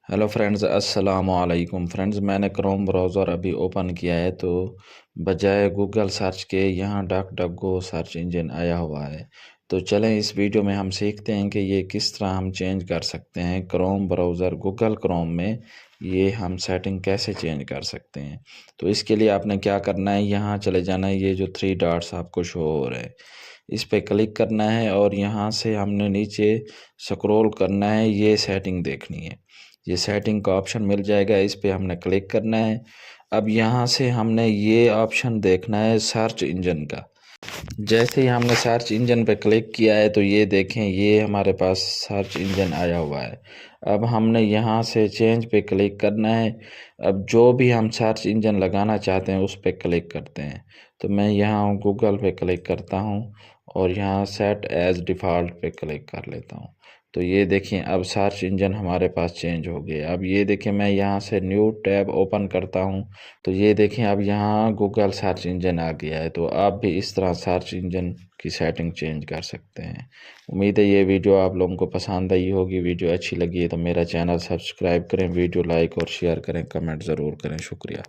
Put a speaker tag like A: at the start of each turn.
A: Hello friends, अस्सलाम वालेकुम friends. मैंने क्रोम ब्राउज़र अभी ओपन किया है तो बजाय गूगल सर्च के यहाँ duck duck go search engine आया हुआ है। तो चलें इस वीडियो में हम सीखते हैं कि ये किस तरह हम चेंज कर सकते हैं क्रोम ब्राउज़र गूगल क्रोम में। ये हम सेटिंग कैसे चेंज कर सकते हैं। तो इसके लिए आपने क्या करना है, यहाँ चले जाना है। ये जो थ्री डॉट्स आपको शो हो रहे हैं इस पर क्लिक करना है और यहाँ से हमने नीचे स्क्रॉल करना है। ये सेटिंग देखनी है, ये सेटिंग का ऑप्शन मिल जाएगा, इस पे हमने क्लिक करना है। अब यहाँ से हमने ये ऑप्शन देखना है सर्च इंजन का। जैसे ही हमने सर्च इंजन पे क्लिक किया है तो ये देखें, ये हमारे पास सर्च इंजन आया हुआ है। अब हमने यहाँ से चेंज पे क्लिक करना है। अब जो भी हम सर्च इंजन लगाना चाहते हैं उस पे क्लिक करते हैं। तो मैं यहाँ गूगल पे क्लिक करता हूँ और यहाँ सेट एज डिफ़ॉल्ट पे क्लिक कर लेता हूँ। तो ये देखें, अब सर्च इंजन हमारे पास चेंज हो गया। अब ये देखें, मैं यहाँ से न्यू टैब ओपन करता हूँ तो ये देखें, अब यहाँ गूगल सर्च इंजन आ गया है। तो आप भी इस तरह सर्च इंजन की सेटिंग चेंज कर सकते हैं। उम्मीद है ये वीडियो आप लोगों को पसंद आई होगी। वीडियो अच्छी लगी है तो मेरा चैनल सब्सक्राइब करें, वीडियो लाइक और शेयर करें, कमेंट ज़रूर करें। शुक्रिया।